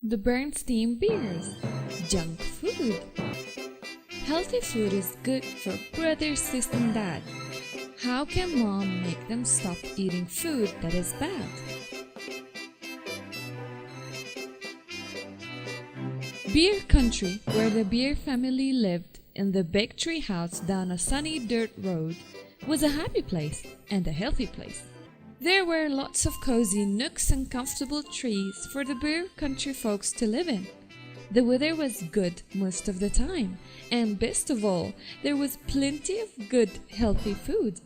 The Bernstein beers. Junk food. Healthy food is good for brother, sister, and dad. How can mom make them stop eating food that is bad? Beer country, where the Beer family lived in the big tree house down a sunny dirt road, was a happy place and a healthy place. There were lots of cozy nooks and comfortable trees for the Beer country folks to live in. The weather was good most of the time, and best of all, there was plenty of good, healthy food.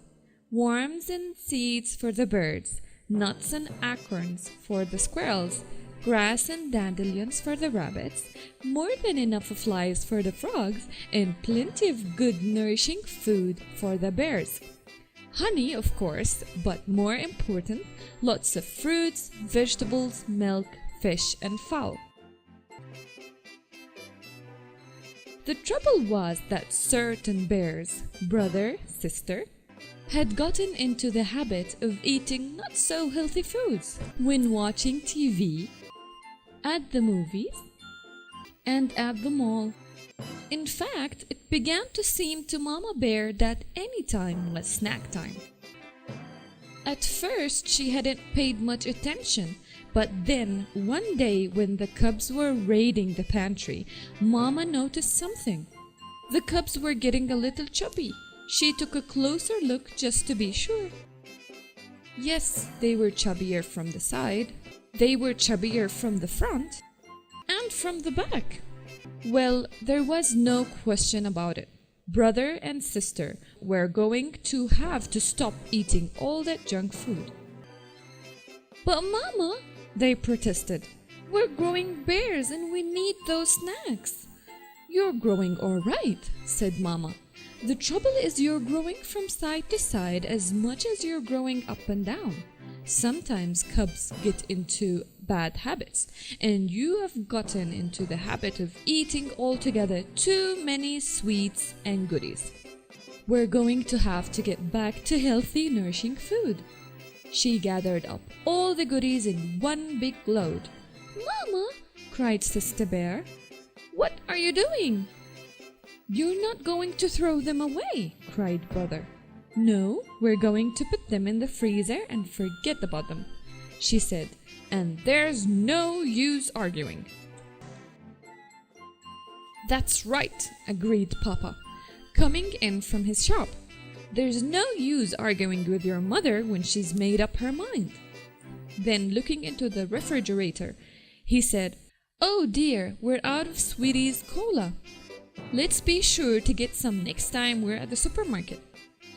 Worms and seeds for the birds, nuts and acorns for the squirrels, grass and dandelions for the rabbits, more than enough of flies for the frogs, and plenty of good, nourishing food for the bears. Honey, of course, but more important, lots of fruits, vegetables, milk, fish, and fowl. The trouble was that certain bears, brother, sister, had gotten into the habit of eating not so healthy foods when watching TV, at the movies, and at the mall. In fact, it began to seem to Mama Bear that any time was snack time. At first, she hadn't paid much attention, but then one day when the cubs were raiding the pantry, Mama noticed something. The cubs were getting a little chubby. She took a closer look just to be sure. Yes, they were chubbier from the side. They were chubbier from the front and from the back. Well, there was no question about it. Brother and sister were going to have to stop eating all that junk food. But Mama, they protested, we're growing bears and we need those snacks. You're growing all right, said Mama. The trouble is you're growing from side to side as much as you're growing up and down. Sometimes cubs get into bad habits, and you have gotten into the habit of eating altogether too many sweets and goodies. We're going to have to get back to healthy, nourishing food. She gathered up all the goodies in one big load. Mama, cried Sister Bear, what are you doing? You're not going to throw them away, cried Brother. No, we're going to put them in the freezer and forget about them, she said, and there's no use arguing. That's right, agreed Papa, coming in from his shop. There's no use arguing with your mother when she's made up her mind. Then, looking into the refrigerator, he said, oh dear, we're out of Sweetie's cola. Let's be sure to get some next time we're at the supermarket.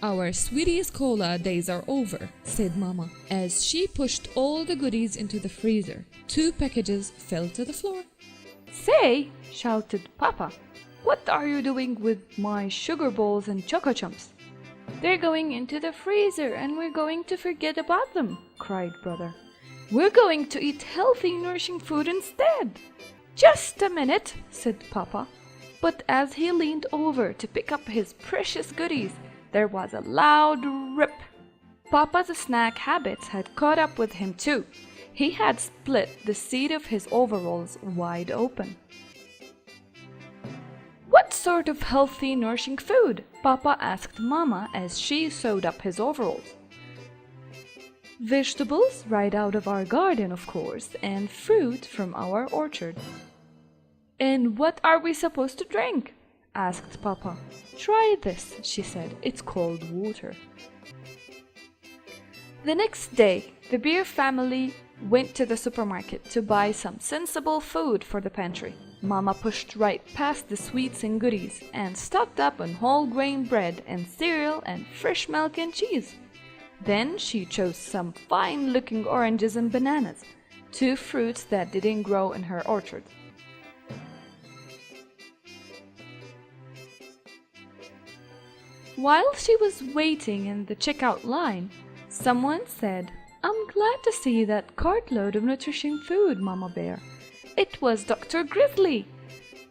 Our Sweetie's cola days are over, said Mama, as she pushed all the goodies into the freezer. 2 packages fell to the floor. Say, shouted Papa, what are you doing with my sugar balls and choco chumps? They're going into the freezer and we're going to forget about them, cried Brother. We're going to eat healthy, nourishing food instead. Just a minute, said Papa. But as he leaned over to pick up his precious goodies, there was a loud rip. Papa's snack habits had caught up with him too. He had split the seat of his overalls wide open. What sort of healthy, nourishing food? Papa asked Mama as she sewed up his overalls. Vegetables right out of our garden, of course, and fruit from our orchard. And what are we supposed to drink? Asked Papa. Try this, she said. It's called water. The next day, the Beer family went to the supermarket to buy some sensible food for the pantry. Mama pushed right past the sweets and goodies and stocked up on whole grain bread and cereal and fresh milk and cheese. Then she chose some fine-looking oranges and bananas, 2 fruits that didn't grow in her orchard. While she was waiting in the checkout line, someone said, I'm glad to see that cartload of nutritious food, Mama Bear. It was Dr. Grizzly,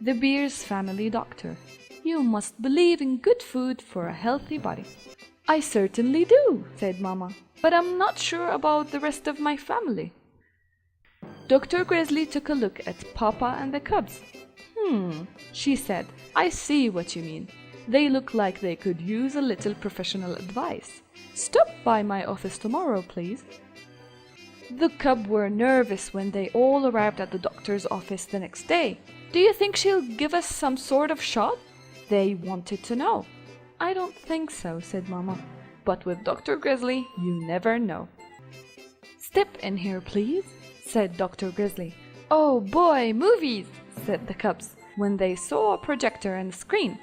the Bear's family doctor. You must believe in good food for a healthy body. I certainly do, said Mama, but I'm not sure about the rest of my family. Dr. Grizzly took a look at Papa and the cubs. She said, I see what you mean. They look like they could use a little professional advice. Stop by my office tomorrow, please. The cubs were nervous when they all arrived at the doctor's office the next day. Do you think she'll give us some sort of shot? They wanted to know. I don't think so, said Mama. But with Dr. Grizzly, you never know. Step in here, please, said Dr. Grizzly. Oh boy, movies, said the cubs when they saw a projector and a screen.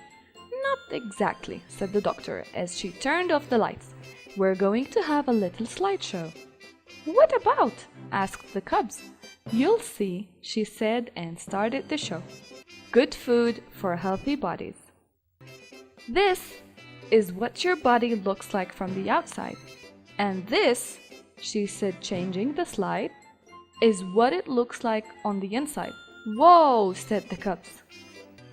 Not exactly, said the doctor as she turned off the lights. We're going to have a little slideshow. What about? Asked the cubs. You'll see, she said and started the show. Good food for healthy bodies. This is what your body looks like from the outside. And this, she said, changing the slide, is what it looks like on the inside. Whoa, said the cubs.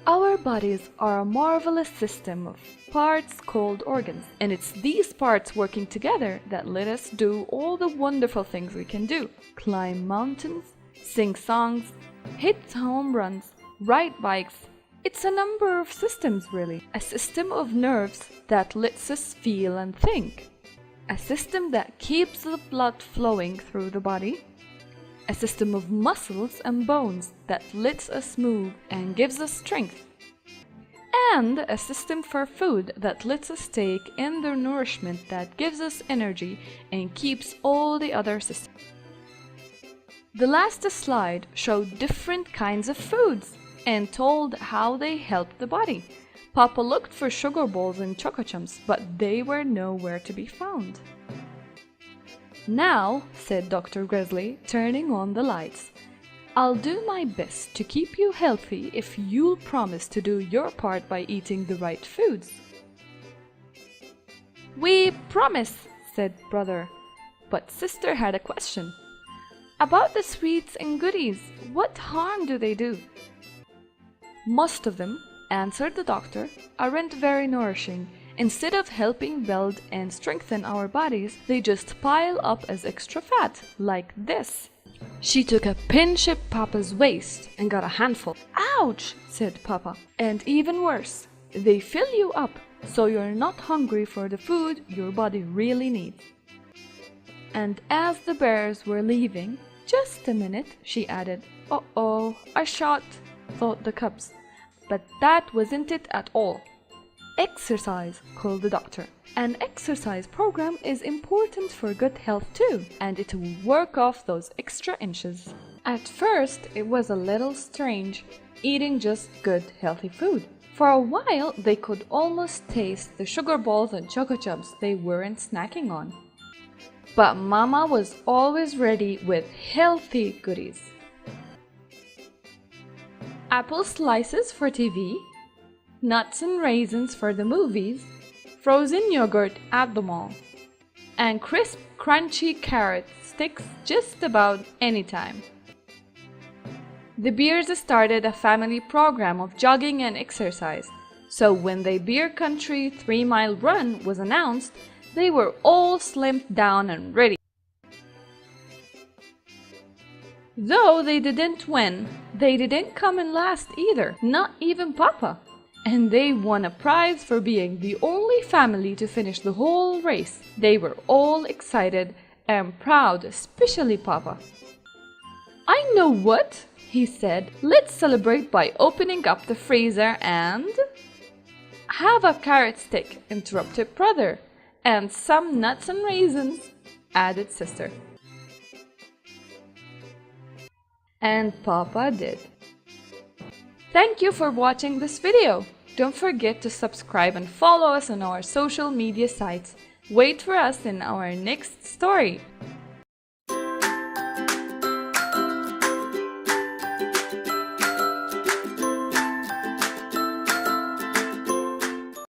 Our bodies are a marvelous system of parts called organs, and it's these parts working together that let us do all the wonderful things we can do. Climb mountains, sing songs, hit home runs, ride bikes. It's a number of systems, really. A system of nerves that lets us feel and think. A system that keeps the blood flowing through the body. A system of muscles and bones that lets us move and gives us strength. And a system for food that lets us take in the nourishment that gives us energy and keeps all the other systems. The last slide showed different kinds of foods and told how they help the body. Papa looked for sugar balls and choco chumps, but they were nowhere to be found. Now, said Dr. Grizzly, turning on the lights, I'll do my best to keep you healthy if you'll promise to do your part by eating the right foods. We promise, said brother, but sister had a question. About the sweets and goodies, what harm do they do? Most of them, answered the doctor, aren't very nourishing. Instead of helping build and strengthen our bodies, they just pile up as extra fat, like this. She took a pinch at Papa's waist and got a handful. Ouch, said Papa. And even worse, they fill you up so you're not hungry for the food your body really needs. And as the bears were leaving, just a minute, she added, Uh-oh, I shot, thought the cubs. But that wasn't it at all. Exercise, called the doctor. An exercise program is important for good health too, and it will work off those extra inches. At first, it was a little strange, eating just good, healthy food. For a while, they could almost taste the sugar balls and choco chumps they weren't snacking on. But Mama was always ready with healthy goodies. Apple slices for TV, nuts and raisins for the movies, frozen yogurt at the mall, and crisp, crunchy carrot sticks just about any time. The Bears started a family program of jogging and exercise, so when the Beer Country 3-mile run was announced, they were all slimmed down and ready. Though they didn't win, they didn't come in last either, not even Papa. And they won a prize for being the only family to finish the whole race. They were all excited and proud, especially Papa. I know what, he said. Let's celebrate by opening up the freezer and... Have a carrot stick, interrupted brother. And some nuts and raisins, added sister. And Papa did. Thank you for watching this video. Don't forget to subscribe and follow us on our social media sites. Wait for us in our next story.